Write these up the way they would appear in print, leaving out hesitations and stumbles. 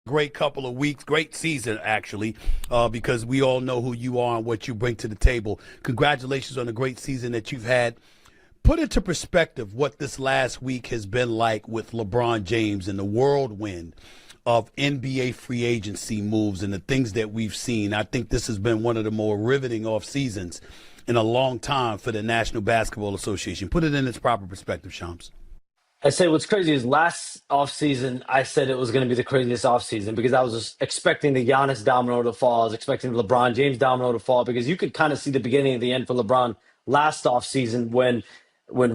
Great couple of weeks, great season actually, because we all know who you are and what you bring to the table. Congratulations on the great season that you've had. Put into perspective what this last week has been like with LeBron James and the whirlwind of NBA free agency moves and the things that we've seen. I think this has been one of the more riveting off seasons in a long time for the National Basketball Association. Put it in its proper perspective, Shams. I say what's crazy is last offseason, I said it was going to be the craziest offseason because I was just expecting the Giannis domino to fall. I was expecting the LeBron James domino to fall because you could kind of see the beginning and the end for LeBron last offseason when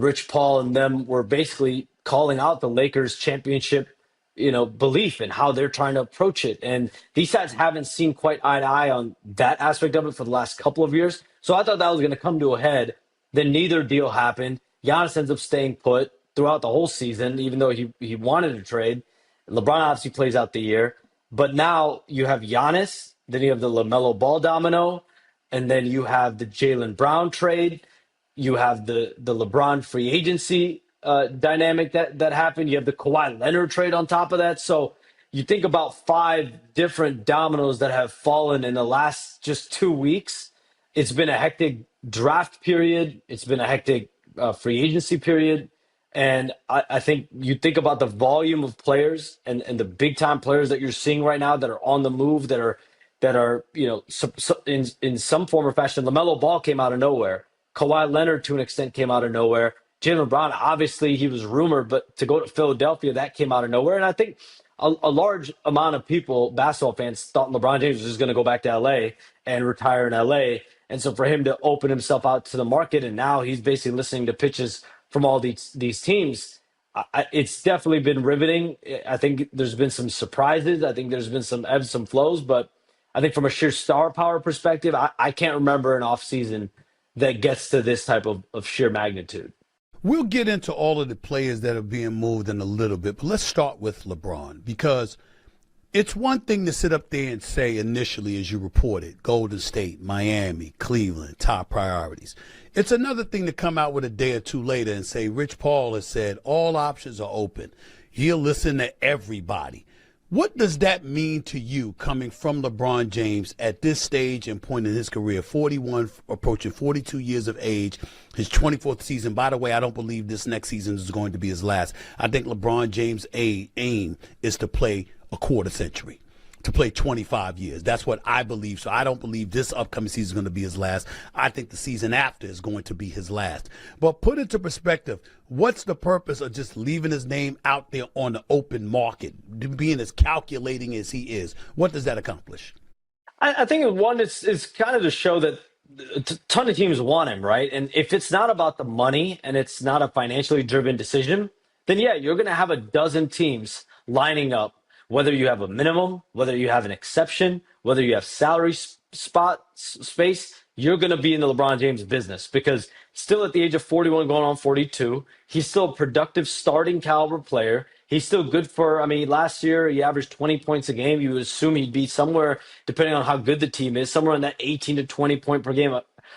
Rich Paul and them were basically calling out the Lakers championship, belief and how they're trying to approach it. And these guys haven't seen quite eye to eye on that aspect of it for the last couple of years. So I thought that was going to come to a head. Then neither deal happened. Giannis ends up staying put throughout the whole season, even though he wanted to trade. LeBron obviously plays out the year. But now you have Giannis, then you have the LaMelo Ball domino, and then you have the Jalen Brown trade. You have the LeBron free agency dynamic that happened. You have the Kawhi Leonard trade on top of that. So you think about five different dominoes that have fallen in the last just 2 weeks. It's been a hectic draft period. It's been a hectic free agency period. And I think you think about the volume of players and the big time players that you're seeing right now that are on the move, that are in some form or fashion. LaMelo Ball came out of nowhere. Kawhi Leonard, to an extent, came out of nowhere. Jalen Brown, obviously, he was rumored, but to go to Philadelphia, that came out of nowhere. And I think a large amount of people, basketball fans, thought LeBron James was just going to go back to LA and retire in LA. And so for him to open himself out to the market, and now he's basically listening to pitches from all these teams, it's definitely been riveting. I think there's been some surprises. I think there's been some ebbs, some flows, but I think from a sheer star power perspective, I can't remember an offseason that gets to this type of sheer magnitude. We'll get into all of the players that are being moved in a little bit, but let's start with LeBron because it's one thing to sit up there and say initially, as you reported, Golden State, Miami, Cleveland, top priorities. It's another thing to come out with a day or two later and say Rich Paul has said all options are open. He'll listen to everybody. What does that mean to you coming from LeBron James at this stage and point in his career, 41, approaching 42 years of age, his 24th season? By the way, I don't believe this next season is going to be his last. I think LeBron James' aim is to play a quarter century, to play 25 years. That's what I believe. So I don't believe this upcoming season is going to be his last. I think the season after is going to be his last. But put into perspective, what's the purpose of just leaving his name out there on the open market, being as calculating as he is? What does that accomplish? I think one is kind of to show that a ton of teams want him, right? And if it's not about the money and it's not a financially driven decision, then yeah, you're going to have a dozen teams lining up, whether you have a minimum, whether you have an exception, whether you have salary space, you're going to be in the LeBron James business because still at the age of 41 going on 42, he's still a productive starting caliber player. He's still good for, I mean, last year he averaged 20 points a game. You would assume he'd be somewhere, depending on how good the team is, somewhere in that 18 to 20 point per game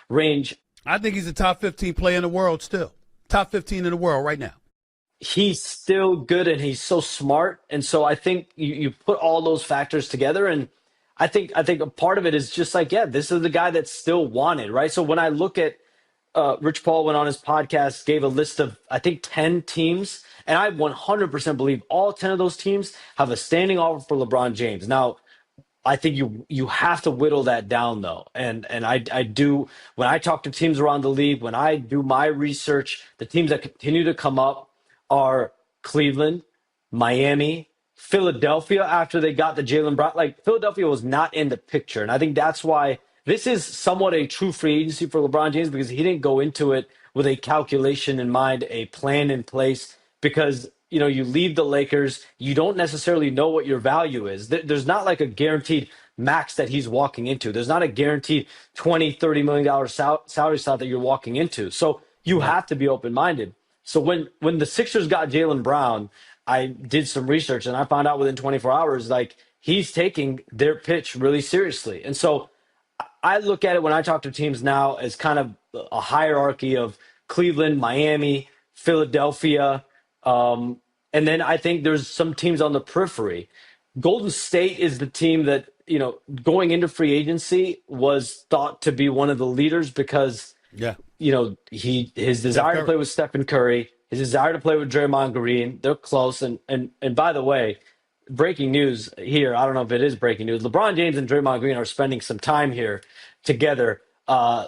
range. I think he's a top 15 player in the world still. Top 15 in the world right now. He's still good and he's so smart. And so I think you put all those factors together, and I think a part of it is just like, yeah, this is the guy that's still wanted, right? So when I look at Rich Paul went on his podcast, gave a list of I think 10 teams, and I 100% believe all 10 of those teams have a standing offer for LeBron James. Now, I think you have to whittle that down though. And I do when I talk to teams around the league, when I do my research, the teams that continue to come up are Cleveland, Miami, Philadelphia after they got the Jalen Brown. Like Philadelphia was not in the picture. And I think that's why this is somewhat a true free agency for LeBron James because he didn't go into it with a calculation in mind, a plan in place because you leave the Lakers, you don't necessarily know what your value is. There's not like a guaranteed max that he's walking into. There's not a guaranteed $20-30 million salary slot that you're walking into. So you have to be open-minded. So when the Sixers got Jalen Brown, I did some research and I found out within 24 hours, like he's taking their pitch really seriously. And so I look at it when I talk to teams now as kind of a hierarchy of Cleveland, Miami, Philadelphia, and then I think there's some teams on the periphery. Golden State is the team that, going into free agency was thought to be one of the leaders because, Yeah. his Steph desire to Curry. play with Stephen Curry, his desire to play with Draymond Green, they're close. And by the way, breaking news here, I don't know if it is breaking news. LeBron James and Draymond Green are spending some time here together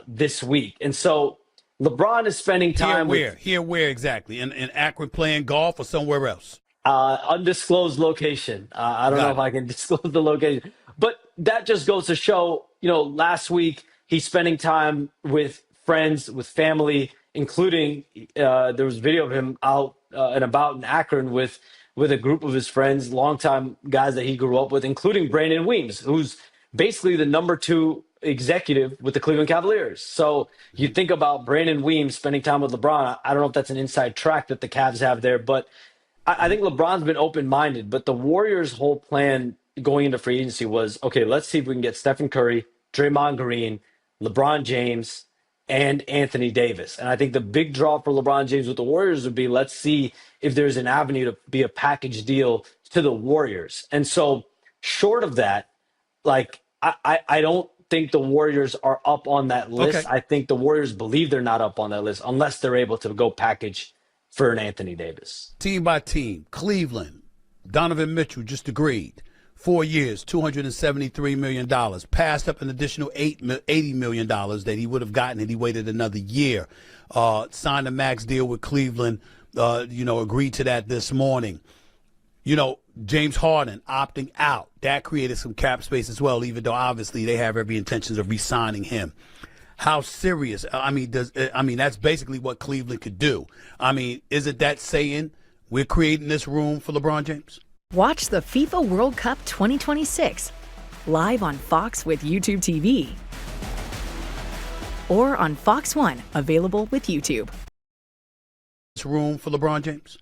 this week. And so LeBron is spending Here time where? with Here where exactly? In Akron playing golf or somewhere else? undisclosed location. I don't know Got if it. I can disclose the location, but that just goes to show, last week he's spending time with friends, with family, including there was video of him out and about in Akron with a group of his friends, longtime guys that he grew up with, including Brandon Weems, who's basically the number two executive with the Cleveland Cavaliers. So you think about Brandon Weems spending time with LeBron. I don't know if that's an inside track that the Cavs have there, but I think LeBron's been open-minded, but the Warriors' whole plan going into free agency was, okay, let's see if we can get Stephen Curry, Draymond Green, LeBron James, and Anthony Davis. And I think the big draw for LeBron James with the Warriors would be, let's see if there's an avenue to be a package deal to the Warriors. And so short of that, I don't think the Warriors are up on that Okay. list. I think the Warriors believe they're not up on that list unless they're able to go package for an Anthony Davis. Team by team. Cleveland. Donovan Mitchell just agreed. 4 years, $273 million. Passed up an additional $80 million that he would have gotten had he waited another year. Signed a max deal with Cleveland. Agreed to that this morning. James Harden opting out. That created some cap space as well, even though obviously they have every intentions of re-signing him. How serious? That's basically what Cleveland could do. Is it that saying we're creating this room for LeBron James? Watch the FIFA World Cup 2026 live on Fox with YouTube TV or on Fox One, available with YouTube. This room for LeBron James?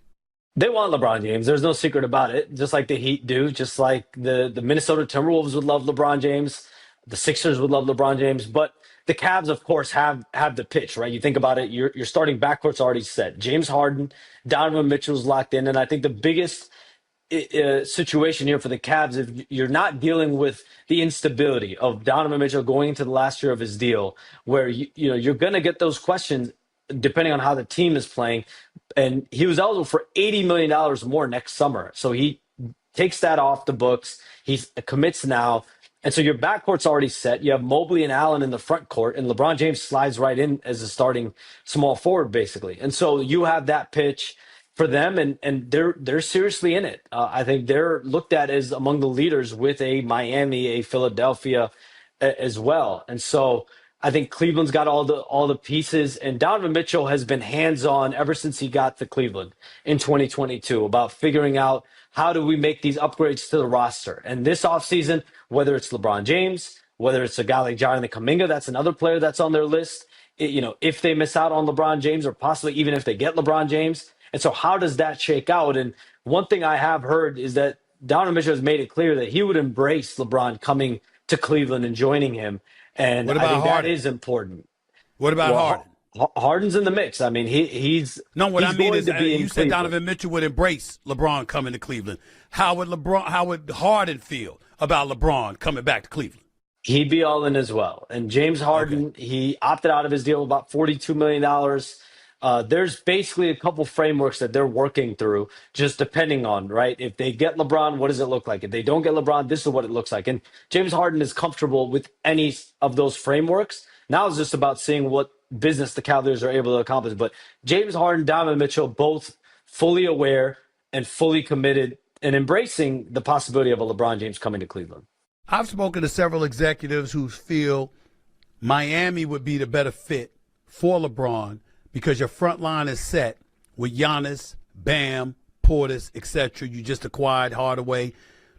They want LeBron James. There's no secret about it. Just like the Heat do, just like the Minnesota Timberwolves would love LeBron James. The Sixers would love LeBron James. But the Cavs, of course, have the pitch, right? You think about it, your starting backcourt's already set. James Harden, Donovan Mitchell's locked in. And I think the biggest situation here for the Cavs, if you're not dealing with the instability of Donovan Mitchell going into the last year of his deal, where you're going to get those questions depending on how the team is playing. And he was eligible for $80 million more next summer. So he takes that off the books. He commits now. And so your backcourt's already set. You have Mobley and Allen in the front court, and LeBron James slides right in as a starting small forward, basically. And so you have that pitch for them, and they're seriously in it. I think they're looked at as among the leaders with a Miami, a Philadelphia as well. And so I think Cleveland's got all the pieces, and Donovan Mitchell has been hands-on ever since he got to Cleveland in 2022 about figuring out how do we make these upgrades to the roster. And this offseason, whether it's LeBron James, whether it's a guy like Jonathan Kuminga, that's another player that's on their list, if they miss out on LeBron James or possibly even if they get LeBron James. And so how does that shake out? And one thing I have heard is that Donovan Mitchell has made it clear that he would embrace LeBron coming to Cleveland and joining him. And What I about think Harden? that is important. What about Well, Harden? Harden's in the mix. I mean, he's No, what he's I mean going is, to be in you said Cleveland. Donovan Mitchell would embrace LeBron coming to Cleveland. How would Harden feel about LeBron coming back to Cleveland? He'd be all in as well. And James Harden, he opted out of his deal about $42 million. There's basically a couple frameworks that they're working through, just depending on, right? If they get LeBron, what does it look like? If they don't get LeBron, this is what it looks like. And James Harden is comfortable with any of those frameworks. Now it's just about seeing what business the Cavaliers are able to accomplish. But James Harden, Donovan Mitchell, both fully aware and fully committed and embracing the possibility of a LeBron James coming to Cleveland. I've spoken to several executives who feel Miami would be the better fit for LeBron because your front line is set with Giannis, Bam, Portis, etc. You just acquired Hardaway.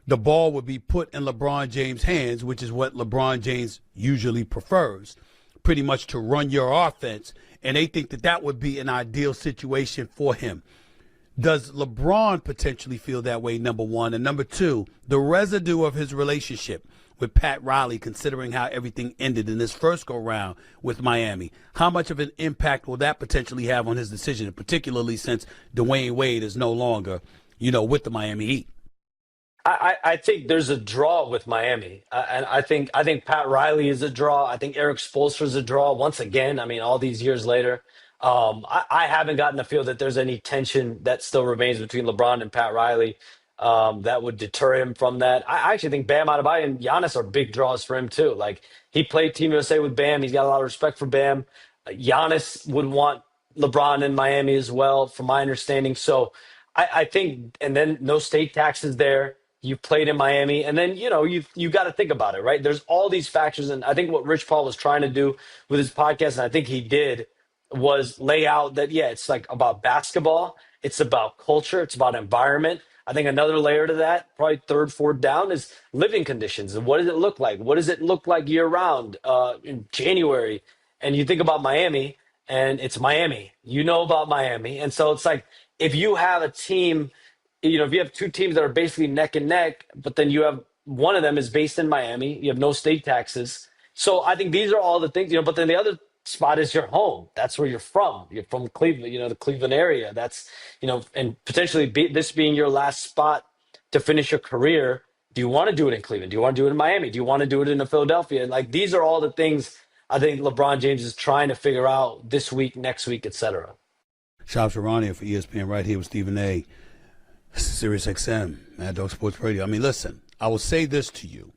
The ball would be put in LeBron James' hands, which is what LeBron James usually prefers, pretty much to run your offense. And they think that that would be an ideal situation for him. Does LeBron potentially feel that way, number one? And number two, the residue of his relationship with Pat Riley, considering how everything ended in this first go-round with Miami, how much of an impact will that potentially have on his decision, particularly since Dwayne Wade is no longer, with the Miami Heat? I think there's a draw with Miami, and I think Pat Riley is a draw. I think Eric Spoelstra is a draw. Once again, I mean, all these years later, I haven't gotten the feel that there's any tension that still remains between LeBron and Pat Riley that would deter him from that. I actually think Bam Adebayo and Giannis are big draws for him too. Like he played Team USA with Bam, he's got a lot of respect for Bam. Giannis would want LeBron in Miami as well, from my understanding. So I think, and then no state taxes there. You played in Miami, and then you got to think about it, right? There's all these factors, and I think what Rich Paul was trying to do with his podcast, and I think he did, was lay out that it's like about basketball, it's about culture, it's about environment. I think another layer to that, probably third, fourth down, is living conditions. And what does it look like? What does it look like year round in January? And you think about Miami, and it's Miami. You know about Miami, and so it's like if you have a team, if you have two teams that are basically neck and neck, but then you have one of them is based in Miami, you have no state taxes. So I think these are all the things, but then the other spot is your home. That's where you're from. You're from Cleveland, the Cleveland area. That's, and potentially this being your last spot to finish your career. Do you want to do it in Cleveland? Do you want to do it in Miami? Do you want to do it in Philadelphia? And like, these are all the things I think LeBron James is trying to figure out this week, next week, etc. Shab Sharania for ESPN right here with Stephen A. Sirius XM, Mad Dog Sports Radio. I mean, listen, I will say this to you.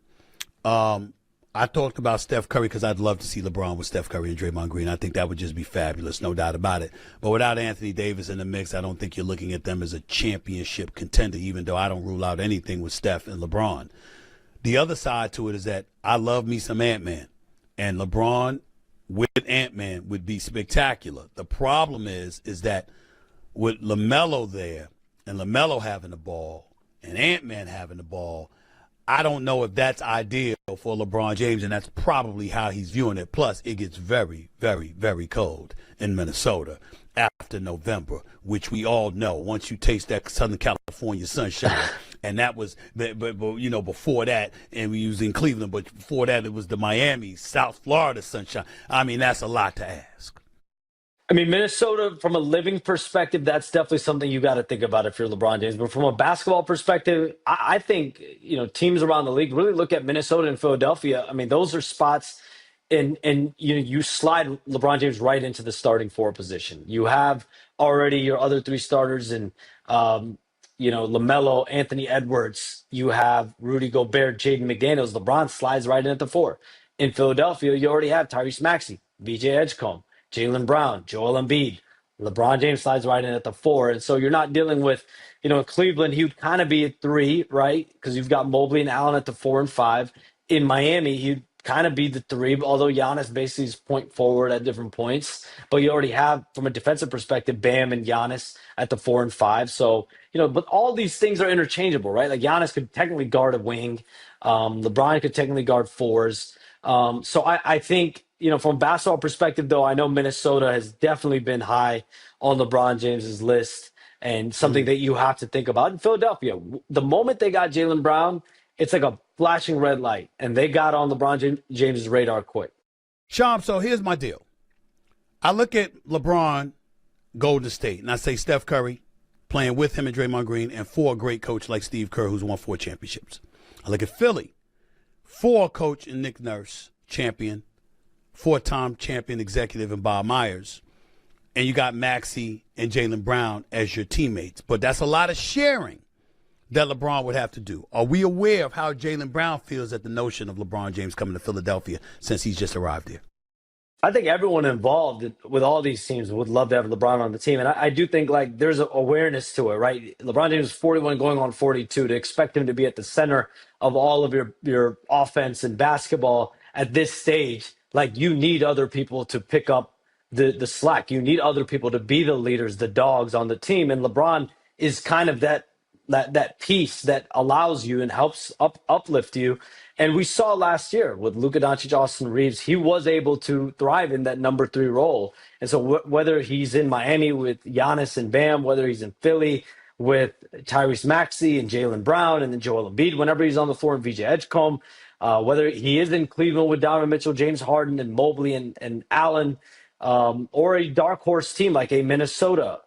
I talked about Steph Curry because I'd love to see LeBron with Steph Curry and Draymond Green. I think that would just be fabulous, no doubt about it. But without Anthony Davis in the mix, I don't think you're looking at them as a championship contender, even though I don't rule out anything with Steph and LeBron. The other side to it is that I love me some Ant-Man. And LeBron with Ant-Man would be spectacular. The problem is that with LaMelo there, and LaMelo having the ball and Ant-Man having the ball, I don't know if that's ideal for LeBron James, and that's probably how he's viewing it. Plus, it gets very, very, very cold in Minnesota after November, which we all know. Once you taste that Southern California sunshine, and that was, but before that, and we was in Cleveland, but before that, it was the Miami, South Florida sunshine. I mean, that's a lot to ask. I mean, Minnesota, from a living perspective, that's definitely something you got to think about if you're LeBron James. But from a basketball perspective, I think, teams around the league really look at Minnesota and Philadelphia. I mean, those are spots, and you slide LeBron James right into the starting four position. You have already your other three starters and, LaMelo, Anthony Edwards. You have Rudy Gobert, Jaden McDaniels. LeBron slides right in at the four. In Philadelphia, you already have Tyrese Maxey, BJ Edgecombe, Jaylen Brown, Joel Embiid. LeBron James slides right in at the four. And so you're not dealing with, in Cleveland, he would kind of be at three, right? Because you've got Mobley and Allen at the 4 and 5. In Miami, he'd kind of be the three, although Giannis basically is point forward at different points. But you already have, from a defensive perspective, Bam and Giannis at the 4 and 5. So, but all these things are interchangeable, right? Like Giannis could technically guard a wing. LeBron could technically guard fours. So I think, from a basketball perspective, though, I know Minnesota has definitely been high on LeBron James's list and something that you have to think about. In Philadelphia, the moment they got Jaylen Brown, it's like a flashing red light, and they got on LeBron James's radar quick. Sean, so here's my deal. I look at LeBron, Golden State, and I say Steph Curry playing with him and Draymond Green, and for a great coach like Steve Kerr, who's won 4 championships. I look at Philly, for a coach in Nick Nurse, champion, 4-time champion executive in Bob Myers, and you got Maxey and Jaylen Brown as your teammates. But that's a lot of sharing that LeBron would have to do. Are we aware of how Jaylen Brown feels at the notion of LeBron James coming to Philadelphia since he's just arrived here? I think everyone involved with all these teams would love to have LeBron on the team. And I do think there's an awareness to it, right? LeBron James is 41 going on 42. To expect him to be at the center of all of your offense and basketball at this stage, you need other people to pick up the slack. You need other people to be the leaders, the dogs on the team. And LeBron is kind of that piece that allows you and helps uplift you. And we saw last year with Luka Doncic, Austin Reeves, he was able to thrive in that number 3 role. And so whether he's in Miami with Giannis and Bam, whether he's in Philly with Tyrese Maxey and Jaylen Brown and then Joel Embiid, whenever he's on the floor, and VJ Edgecombe, whether he is in Cleveland with Donovan Mitchell, James Harden, and Mobley and Allen, or a dark horse team like a Minnesota,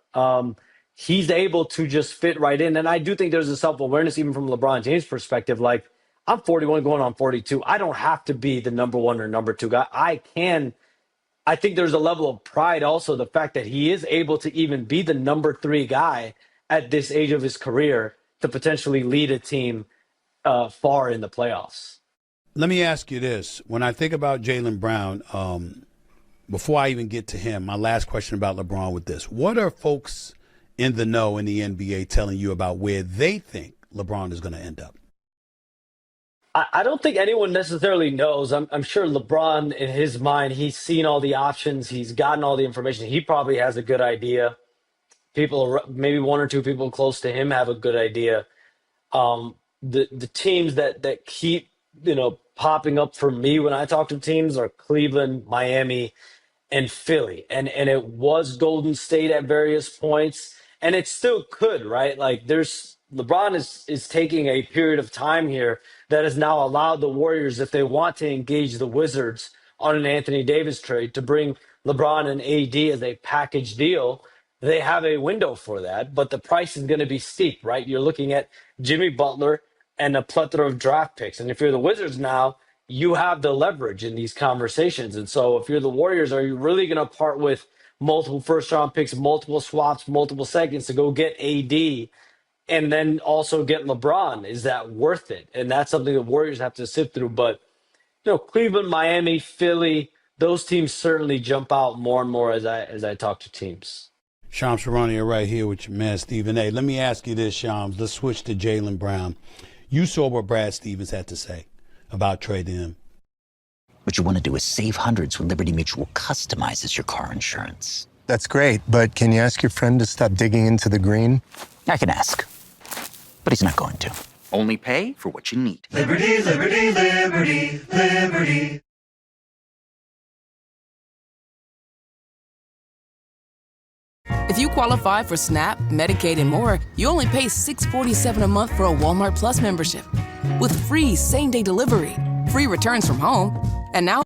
he's able to just fit right in. And I do think there's a self-awareness even from LeBron James' perspective. Like, I'm 41 going on 42. I don't have to be the number one or number two guy. I think there's a level of pride also, the fact that he is able to even be the number three guy at this age of his career to potentially lead a team far in the playoffs. Let me ask you this. When I think about Jaylen Brown, before I even get to him, my last question about LeBron with this. What are folks in the know in the NBA telling you about where they think LeBron is going to end up? I don't think anyone necessarily knows. I'm sure LeBron, in his mind, he's seen all the options. He's gotten all the information. He probably has a good idea. People, maybe one or two people close to him have a good idea. The teams that keep, popping up for me when I talk to teams are Cleveland, Miami, and Philly. And it was Golden State at various points, and it still could, right? Like, LeBron is taking a period of time here that has now allowed the Warriors, if they want to engage the Wizards on an Anthony Davis trade, to bring LeBron and AD as a package deal. They have a window for that, but the price is going to be steep, right? You're looking at Jimmy Butler and a plethora of draft picks. And if you're the Wizards now, you have the leverage in these conversations. And so if you're the Warriors, are you really going to part with multiple first-round picks, multiple swaps, multiple seconds to go get AD and then also get LeBron? Is that worth it? And that's something the Warriors have to sift through. But, Cleveland, Miami, Philly, those teams certainly jump out more and more as I talk to teams. Shams Charania right here with your man, Stephen A. Let me ask you this, Shams. Let's switch to Jaylen Brown. You saw what Brad Stevens had to say about trading him. What you want to do is save hundreds when Liberty Mutual customizes your car insurance. That's great, but can you ask your friend to stop digging into the green? I can ask, but he's not going to. Only pay for what you need. Liberty, liberty, liberty, liberty. If you qualify for SNAP, Medicaid, and more, you only pay $6.47 a month for a Walmart Plus membership. With free same-day delivery, free returns from home, and now